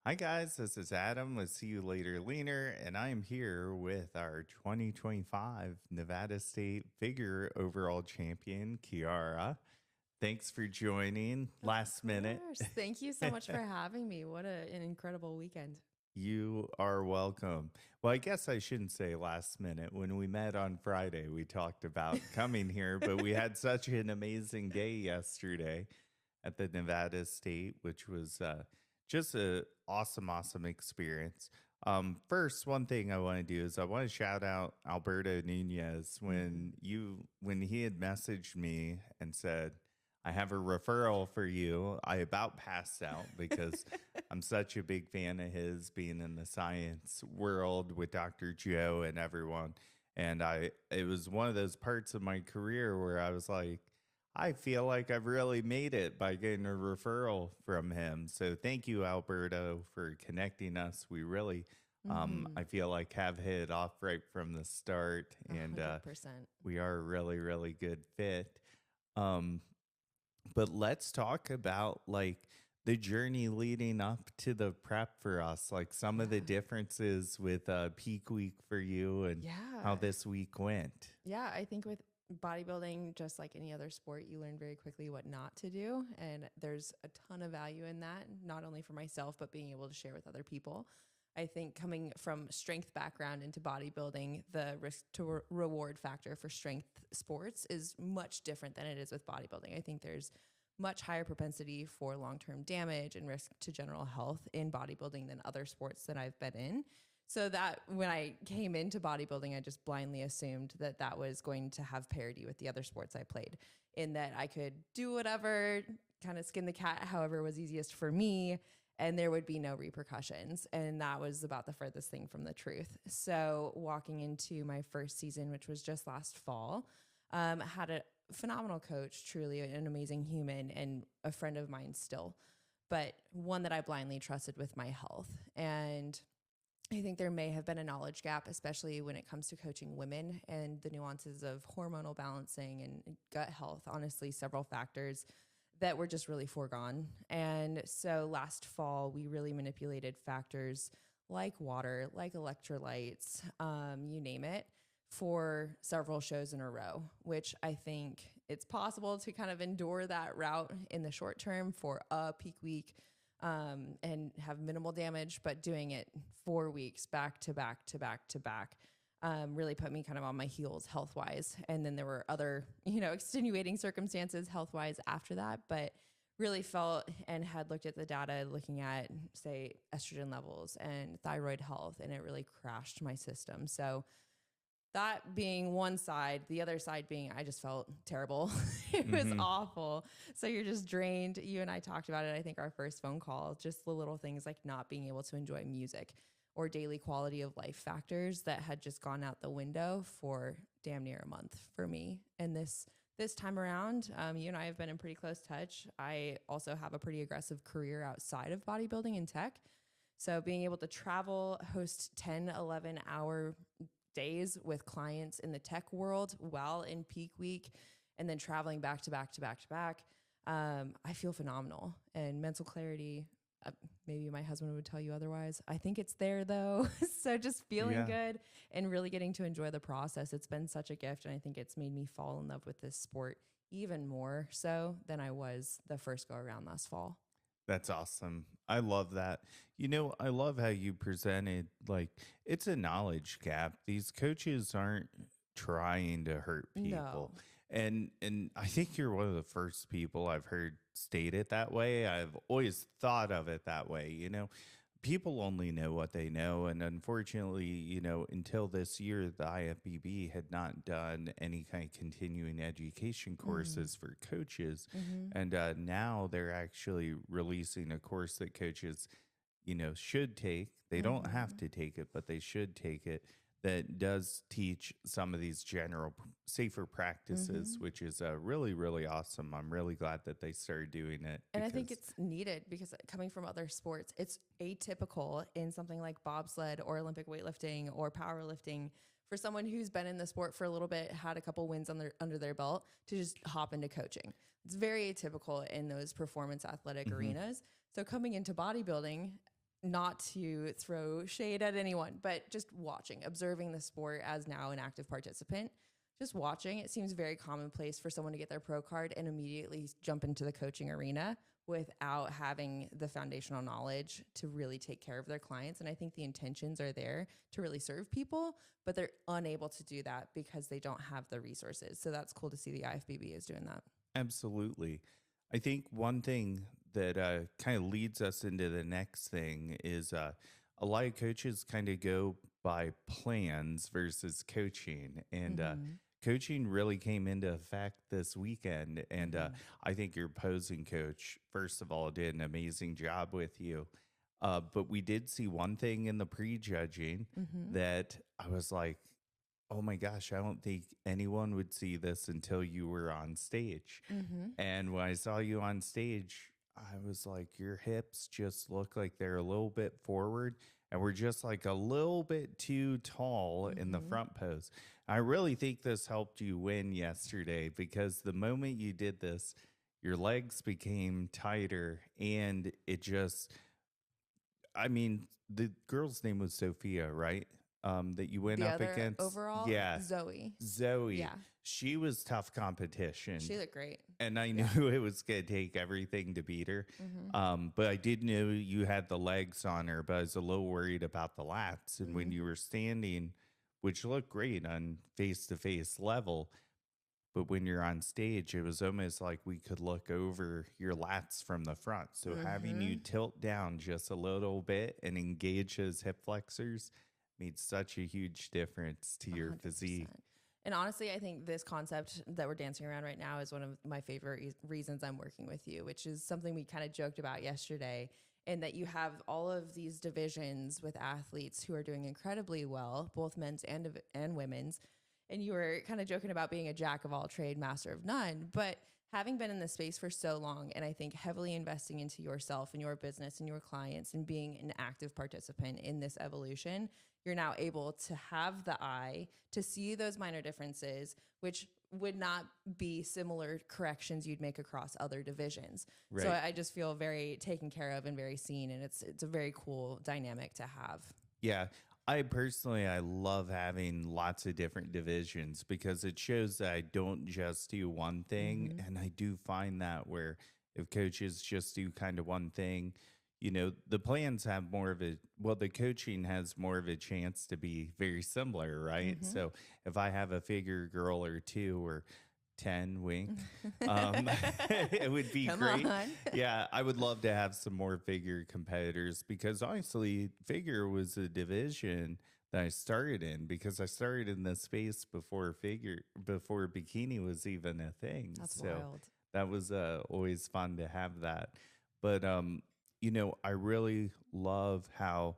Hi, guys. This is Adam with See You Later Leaner, and I am here with our 2025 Nevada State Figure Overall Champion, Kiara. Thanks for joining Of last minute. course. Thank you so much for having me. What an incredible weekend. You are welcome. Well, I guess I shouldn't say last minute. When we met on Friday, we talked about coming here, but we had such an amazing day yesterday at the Nevada State, which was just a awesome experience. First, one thing I want to do is I want to shout out Alberto Nunez Mhm. when he had messaged me and said, "I have a referral for you." I about passed out because I'm such a big fan of his, being in the science world with Dr. Joe and everyone. And it was one of those parts of my career where I was like, I feel like I've really made it by getting a referral from him. So thank you, Alberto, for connecting us. We really, I Mhm. feel like, have hit it off right from the start, and 100%. we are a really good fit. Um, but let's talk about like the journey leading up to the prep for us, like some of the Yeah. differences with peak week for you and how Yeah. this week went. Yeah, I think with bodybuilding, just like any other sport, you learn very quickly what not to do. And there's a ton of value in that, not only for myself, but being able to share with other people. I think coming from strength background into bodybuilding, the risk to reward factor for strength sports is much different than it is with bodybuilding. I think there's much higher propensity for long-term damage and risk to general health in bodybuilding than other sports that I've been in. So that when I came into bodybuilding, I just blindly assumed that that was going to have parity with the other sports I played, in that I could do whatever, kind of skin the cat however was easiest for me, and there would be no repercussions. And that was about the furthest thing from the truth. So walking into my first season, which was just last fall, had a phenomenal coach, truly an amazing human and a friend of mine still, but one that I blindly trusted with my health. And I think there may have been a knowledge gap, especially when it comes to coaching women and the nuances of hormonal balancing and gut health. Honestly, several factors that were just really foregone. And so last fall, we really manipulated factors like water, like electrolytes, you name it, for several shows in a row, which I think it's possible to kind of endure that route in the short term for a peak week, and have minimal damage, but doing it 4 weeks back to back to back to back really put me kind of on my heels health wise. And then there were other, extenuating circumstances health wise after that, but really felt and had looked at the data, looking at, say, estrogen levels and thyroid health, and it really crashed my system. So that being one side, the other side being I just felt terrible. It was Hmm. awful. So you're just drained. You and I talked about it, I think, our first phone call, just the little things like not being able to enjoy music or daily quality of life factors that had just gone out the window for damn near a month for me. And this time around, you and I have been in pretty close touch. I also have a pretty aggressive career outside of bodybuilding and tech. So being able to travel, host 10, 11-hour days with clients in the tech world while in peak week, and then traveling back to back to back to back, I feel phenomenal. And mental clarity, uh, maybe my husband would tell you otherwise. I think it's there though. So just feeling Yeah. good and really getting to enjoy the process. It's been such a gift. And I think it's made me fall in love with this sport even more so than I was the first go around last fall. That's awesome. I love that. I love how you presented like it's a knowledge gap. These coaches aren't trying to hurt No. people. And I think you're one of the first people I've heard state it that way. I've always thought of it that way, people only know what they know. And unfortunately, until this year, the IFBB had not done any kind of continuing education Mm-hmm. courses for coaches. Mm-hmm. And now they're actually releasing a course that coaches, should take. They don't have Mm-hmm. to take it, but they should take it. That does teach some of these general safer practices, Mm-hmm. which is really awesome. I'm really glad that they started doing it And I think because, it's needed because coming from other sports, it's atypical in something like bobsled or Olympic weightlifting or powerlifting for someone who's been in the sport for a little bit, had a couple wins under their belt, to just hop into coaching. It's very atypical in those performance athletic Mhm. arenas. So coming into bodybuilding, not to throw shade at anyone, but just watching, observing the sport as now an active participant, just watching, it seems very commonplace for someone to get their pro card and immediately jump into the coaching arena without having the foundational knowledge to really take care of their clients. And I think the intentions are there to really serve people, but they're unable to do that because they don't have the resources. So that's cool to see the IFBB is doing that. Absolutely. I think one thing that kind of leads us into the next thing is a lot of coaches kind of go by plans versus coaching. And coaching really came into effect this weekend. And I think your posing coach, first of all, did an amazing job with you. But we did see one thing in the prejudging that I was like, oh my gosh, I don't think anyone would see this until you were on stage. And when I saw you on stage, I was like, your hips just look like they're a little bit forward and we're just like a little bit too tall in the front pose. I really think this helped you win yesterday because the moment you did this, your legs became tighter and it just, I mean, the girl's name was Sophia, right? That you went The up other against. overall, Yeah. Zoe. Yeah. She was tough competition. She looked great. And I knew it was going to take everything to beat her. But I did know you had the legs on her, but I was a little worried about the lats. And when you were standing, which looked great on face-to-face level, but when you're on stage, it was almost like we could look over your lats from the front. So having you tilt down just a little bit and engage those hip flexors made such a huge difference to your 100%. physique. And honestly, I think this concept that we're dancing around right now is one of my favorite reasons I'm working with you, which is something we kind of joked about yesterday, and that you have all of these divisions with athletes who are doing incredibly well, both men's and women's. And you were kind of joking about being a jack of all trade, master of none, but having been in the space for so long, and I think heavily investing into yourself and your business and your clients and being an active participant in this evolution, you're now able to have the eye to see those minor differences, which would not be similar corrections you'd make across other divisions. Right. So I just feel very taken care of and very seen, and it's a very cool dynamic to have. Yeah. I love having lots of different divisions because it shows that I don't just do one thing. And I do find that where if coaches just do kind of one thing, you know, the plans have more of the coaching has more of a chance to be very similar, right? So if I have a figure girl or two or 10 wink, it would be great. Yeah, I would love to have some more figure competitors because honestly, figure was a division that I started in because I started in this space before bikini was even a thing. That's so wild. that was always fun to have that. But you know, I really love how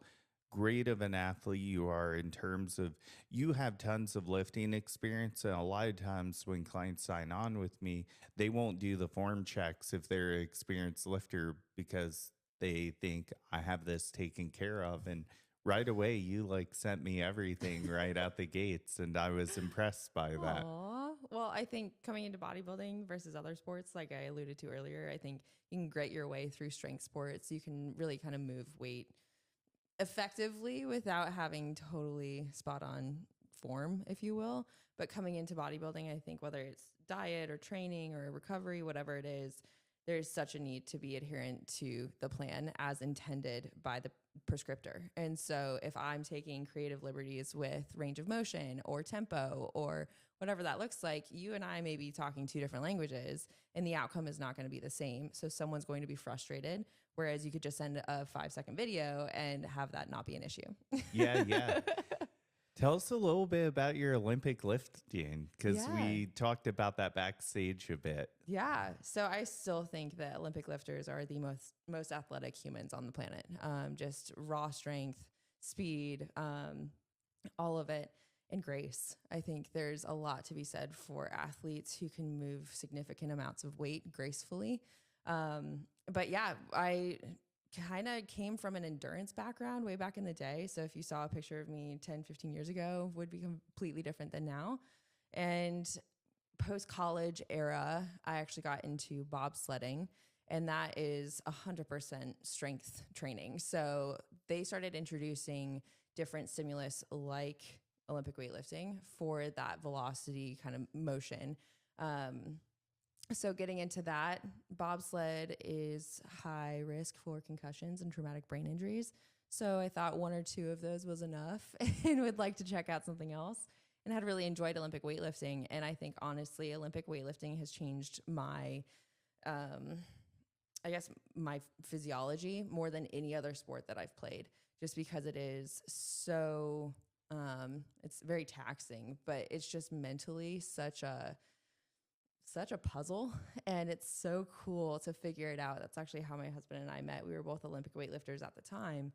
great of an athlete you are in terms of you have tons of lifting experience. And a lot of times when clients sign on with me, they won't do the form checks if they're an experienced lifter because they think I have this taken care of. And right away, you like sent me everything right out the gates. And I was impressed by that. Aw. Well, I think coming into bodybuilding versus other sports, like I alluded to earlier, I think you can grit your way through strength sports. You can really kind of move weight effectively without having totally spot on form, if you will. But coming into bodybuilding, I think whether it's diet or training or recovery, whatever it is, there's such a need to be adherent to the plan as intended by the prescriptor. And so if I'm taking creative liberties with range of motion or tempo or whatever that looks like, you and I may be talking two different languages and the outcome is not going to be the same. So someone's going to be frustrated, whereas you could just send a 5-second video and have that not be an issue. Yeah. Tell us a little bit about your Olympic lifting because we talked about that backstage a bit. Yeah. So I still think that Olympic lifters are the most athletic humans on the planet. Just raw strength, speed, all of it, and grace. I think there's a lot to be said for athletes who can move significant amounts of weight gracefully. But yeah, I kind of came from an endurance background way back in the day. So if you saw a picture of me 10, 15 years ago, would be completely different than now. And post-college era, I actually got into bobsledding, and that is 100% strength training. So they started introducing different stimulus like Olympic weightlifting for that velocity kind of motion. So getting into that, bobsled is high risk for concussions and traumatic brain injuries. So I thought 1 or 2 of those was enough and would like to check out something else, and had really enjoyed Olympic weightlifting. And I think honestly, Olympic weightlifting has changed my, I guess my physiology more than any other sport that I've played, just because it is so, it's very taxing, but it's just mentally such a puzzle, and it's so cool to figure it out. That's actually how my husband and I met. We were both Olympic weightlifters at the time.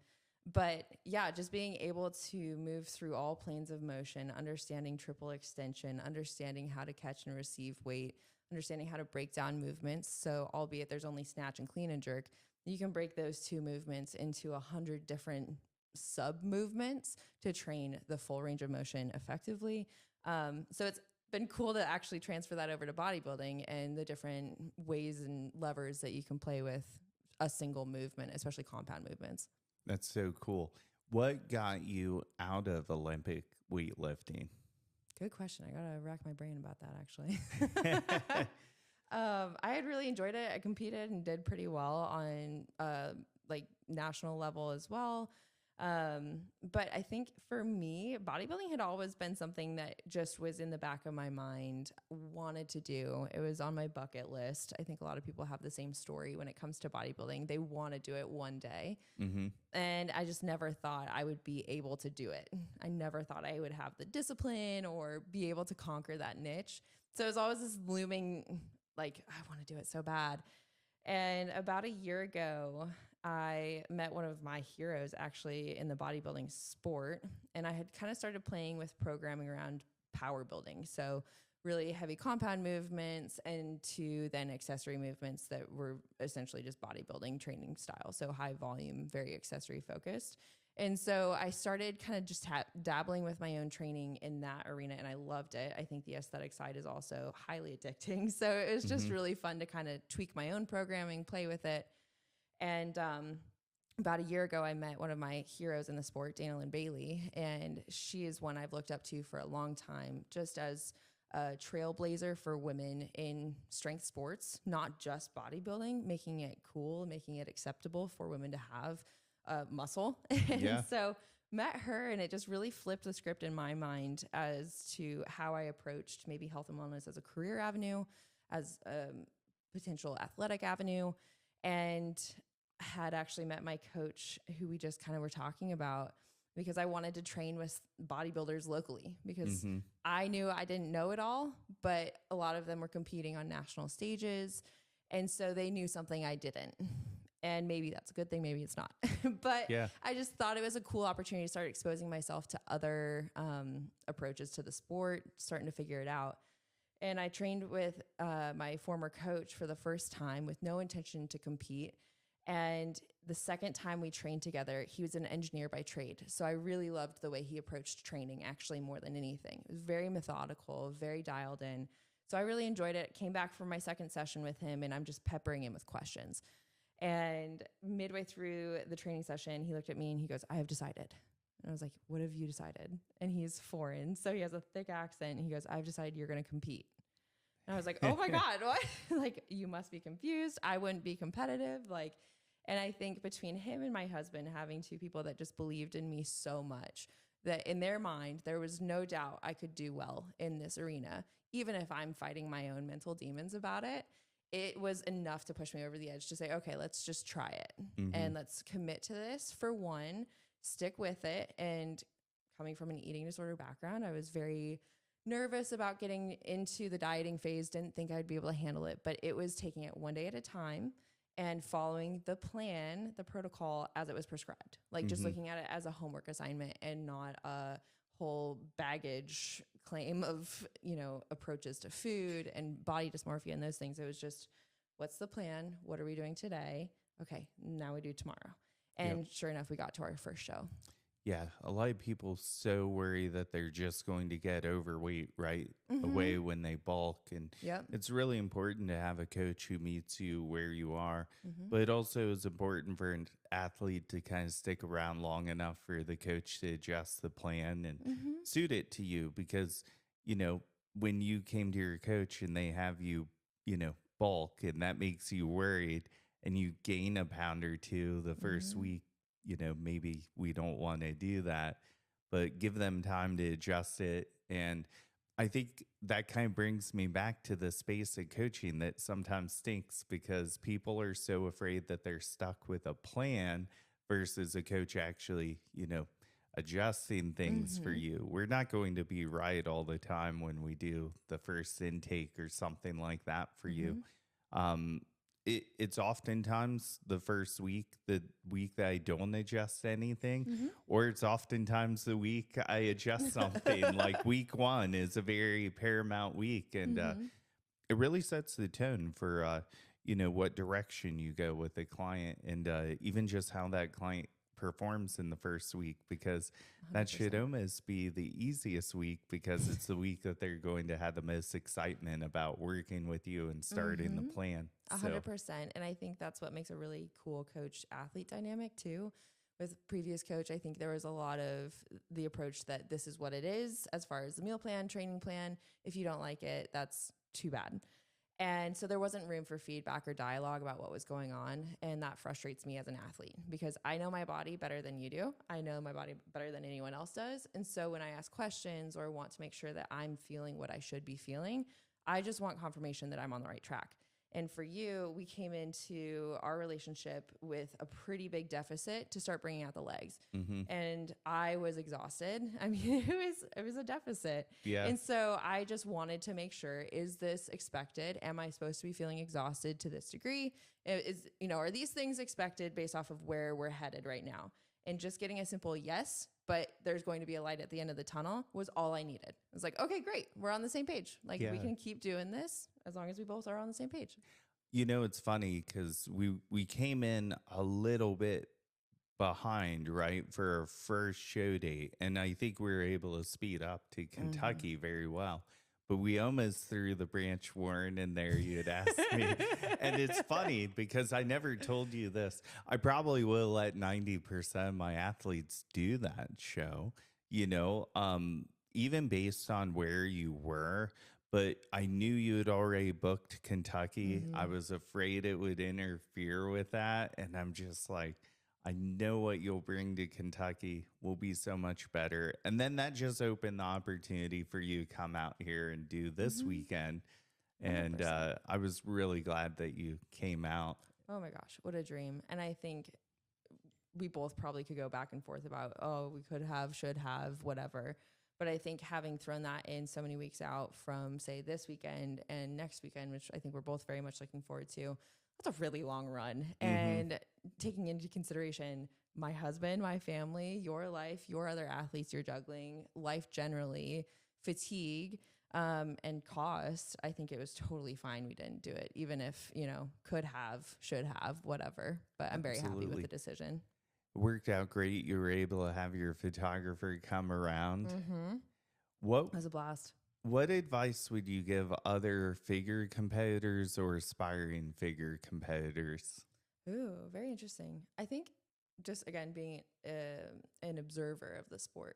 But yeah, just being able to move through all planes of motion, understanding triple extension, understanding how to catch and receive weight, understanding how to break down movements. So albeit there's only snatch and clean and jerk, you can break those 2 movements into 100 different sub movements to train the full range of motion effectively. So it's been cool to actually transfer that over to bodybuilding and the different ways and levers that you can play with a single movement, especially compound movements. That's so cool. What got you out of Olympic weightlifting? Good question. I got to rack my brain about that, actually. I had really enjoyed it. I competed and did pretty well on like national level as well. But I think for me, bodybuilding had always been something that just was in the back of my mind, wanted to do. It was on my bucket list. I think a lot of people have the same story when it comes to bodybuilding. They want to do it one day. Mm-hmm. And I just never thought I would be able to do it. I never thought I would have the discipline or be able to conquer that niche. So it was always this looming, like, I want to do it so bad. And about a year ago, I met one of my heroes actually in the bodybuilding sport. And I had kind of started playing with programming around power building. So really heavy compound movements and to then accessory movements that were essentially just bodybuilding training style. So high volume, very accessory focused. And so I started kind of just dabbling with my own training in that arena, and I loved it. I think the aesthetic side is also highly addicting. So it was just really fun to kind of tweak my own programming, play with it. And about a year ago, I met one of my heroes in the sport, Dana Lynn Bailey, and she is one I've looked up to for a long time, just as a trailblazer for women in strength sports, not just bodybuilding, making it cool, making it acceptable for women to have muscle. And so met her, and it just really flipped the script in my mind as to how I approached maybe health and wellness as a career avenue, as a potential athletic avenue, and had actually met my coach, who we just kind of were talking about, because I wanted to train with bodybuilders locally, because I knew I didn't know it all, but a lot of them were competing on national stages. And so they knew something I didn't. And maybe that's a good thing, maybe it's not. But I just thought it was a cool opportunity to start exposing myself to other approaches to the sport, starting to figure it out. And I trained with my former coach for the first time with no intention to compete. And the second time we trained together, he was an engineer by trade. So I really loved the way he approached training, actually, more than anything. It was very methodical, very dialed in. So I really enjoyed it. Came back from my second session with him, and I'm just peppering him with questions. And midway through the training session, he looked at me and he goes, "I have decided." And I was like, "What have you decided?" And he's foreign, so he has a thick accent. And he goes, "I've decided you're going to compete." And I was like, "Oh my God, what?" Like, you must be confused. I wouldn't be competitive. And I think between him and my husband, having 2 people that just believed in me so much that in their mind, there was no doubt I could do well in this arena, even if I'm fighting my own mental demons about it. It was enough to push me over the edge to say, okay, let's just try it and let's commit to this for one, stick with it. And coming from an eating disorder background, I was very nervous about getting into the dieting phase, didn't think I'd be able to handle it, but it was taking it one day at a time and following the plan, the protocol as it was prescribed, like just looking at it as a homework assignment and not a whole baggage claim of, approaches to food and body dysmorphia and those things. It was just, what's the plan? What are we doing today? Okay, now we do tomorrow. And sure enough, we got to our first show. Yeah, a lot of people so worry that they're just going to get overweight right Mm-hmm. away when they bulk. And Yep. it's really important to have a coach who meets you where you are. Mm-hmm. But it also is important for an athlete to kind of stick around long enough for the coach to adjust the plan and Mm-hmm. suit it to you. Because, you know, when you came to your coach and they have you, bulk and that makes you worried and you gain a pound or two the first Mm-hmm. week, maybe we don't want to do that, but give them time to adjust it. And I think that kind of brings me back to the space of coaching that sometimes stinks because people are so afraid that they're stuck with a plan versus a coach actually, adjusting things for Mm-hmm. you. We're not going to be right all the time when we do the first intake or something like that for you. Mm-hmm. Um, it's oftentimes the first week, the week that I don't adjust anything, or it's oftentimes the week I adjust something. Mm-hmm. Like week one is a very paramount week, and Mm-hmm. it really sets the tone for what direction you go with the client, and even just how that client performs in the first week, because that should 100%. almost be the easiest week because it's the week that they're going to have the most excitement about working with you and starting the Mm-hmm. plan. So 100%. And I think that's what makes a really cool coach athlete dynamic too. With previous coach, I think there was a lot of the approach that this is what it is as far as the meal plan, training plan. If you don't like it, that's too bad. And so there wasn't room for feedback or dialogue about what was going on. And that frustrates me as an athlete because I know my body better than you do. I know my body better than anyone else does. And so when I ask questions or want to make sure that I'm feeling what I should be feeling, I just want confirmation that I'm on the right track. And for you, we came into our relationship with a pretty big deficit to start bringing out the legs. hmm And I was exhausted. I mean, it was a deficit. yeah, And so I just wanted to make sure, is this expected? Am I supposed to be feeling exhausted to this degree? Are these things expected based off of where we're headed right now? And just getting a simple yes, but there's going to be a light at the end of the tunnel was all I needed. I was like, okay, great. We're on the same page. Like we yeah. can keep doing this as long as we both are on the same page. It's funny because we came in a little bit behind, right, for our first show date. And I think we were able to speed up to Mm-hmm. Kentucky very well. But we almost threw the branch warren in there. You had asked me. And it's funny because I never told you this. I probably will let 90% of my athletes do that show, even based on where you were. But I knew you had already booked Kentucky. I Mm-hmm. was afraid it would interfere with that. And I'm just like, I know what you'll bring to Kentucky will be so much better. And then that just opened the opportunity for you to come out here and do this Mm-hmm. weekend. And 100%. I was really glad that you came out. Oh my gosh, what a dream. And I think we both probably could go back and forth about, oh, we could have, should have, whatever. But I think having thrown that in so many weeks out from, say, this weekend and next weekend, which I think we're both very much looking forward to, that's a really long run. Mm-hmm. And taking into consideration my husband, my family, your life, your other athletes you're juggling, life generally, fatigue, and cost, I think it was totally fine we didn't do it, even if, could have, should have, whatever. But I'm very happy with Absolutely. the decision. Worked out great. You were able to have your photographer come around. Mm-hmm. What It was a blast. what advice would you give other figure competitors or aspiring figure competitors? Ooh, very interesting. I think just again being an observer of the sport,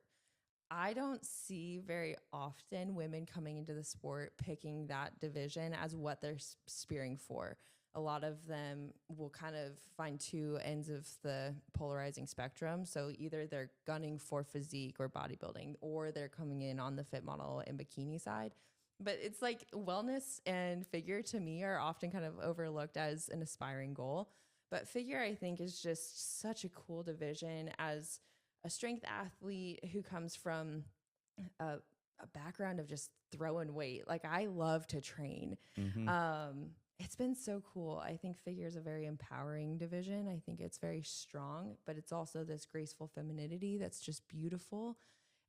I don't see very often women coming into the sport picking that division as what they're spearing for. A lot of them will kind of find two ends of the polarizing spectrum. So either they're gunning for physique or bodybuilding, or they're coming in on the fit model and bikini side. But it's like wellness and figure to me are often kind of overlooked as an aspiring goal. But figure, I think, is just such a cool division as a strength athlete who comes from a, a background of just throwing weight. Like I love to train. Mm-hmm. It's been so cool. I think figure is a very empowering division. I think it's very strong, but it's also this graceful femininity that's just beautiful.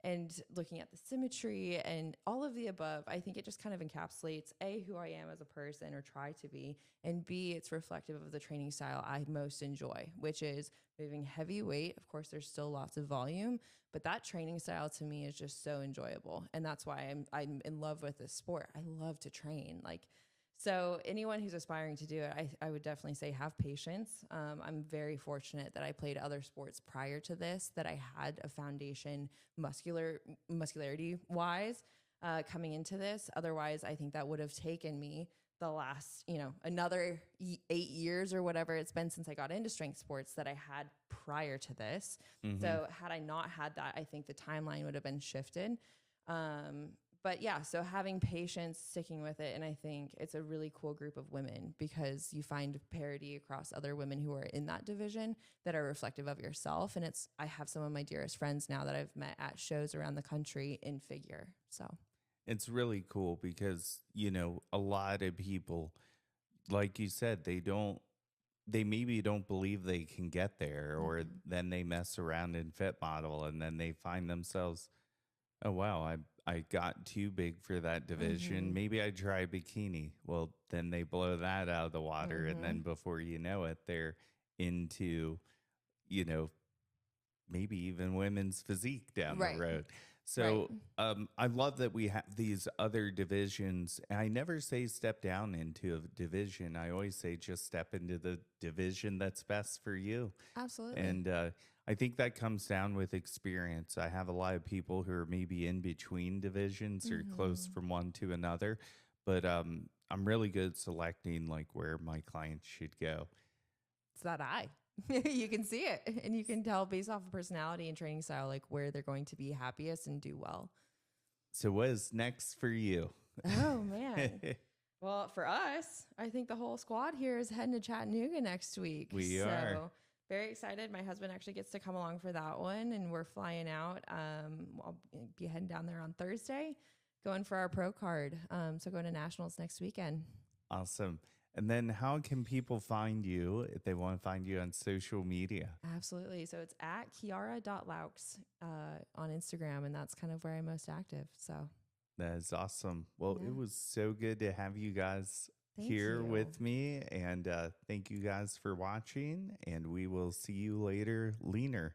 and looking at the symmetry and all of the above. I think it just kind of encapsulates A, who I am as a person or try to be, and B, it's reflective of the training style I most enjoy, which is moving heavy weight. Of course, there's still lots of volume, but that training style to me is just so enjoyable. And that's why I'm in love with this sport. I love to train. So anyone who's aspiring to do it, I would definitely say have patience. I'm very fortunate that I played other sports prior to this, that I had a foundation muscularity wise coming into this. Otherwise, I think that would have taken me the last, another 8 years or whatever it's been since I got into strength sports that I had prior to this. So had I not had that, I think the timeline would have been shifted. But yeah, so having patience, sticking with it. And I think it's a really cool group of women because you find parity across other women who are in that division that are reflective of yourself. And I have some of my dearest friends now that I've met at shows around the country in figure. So It's really cool because, a lot of people, like you said, they maybe don't believe they can get there, or then they mess around in fit model and then they find themselves, oh, wow, I got too big for that division. Maybe I try bikini. Well, then they blow that out of the water. And then before you know it, they're into, you know, maybe even women's physique down the road. So I love that we have these other divisions. And I never say step down into a division. I always say just step into the division that's best for you. Absolutely. And I think that comes down with experience. I have a lot of people who are maybe in between divisions or close from one to another. But I'm really good at selecting like where my clients should go. It's that eye. You can see it and you can tell based off of personality and training style, like where they're going to be happiest and do well. So what is next for you? Oh, man. Well, for us, I think the whole squad here is heading to Chattanooga next week. We are. Very excited. My husband actually gets to come along for that one, and we're flying out. I'll be heading down there on Thursday, going for our pro card. So going to nationals next weekend. Awesome. And then how can people find you if they want to find you on social media? Absolutely. So it's at Kiara.Laux on Instagram, and that's kind of where I'm most active. So that is awesome. Well, it was so good to have you guys here you. with me. And thank you guys for watching. And we will see you later, Leaner.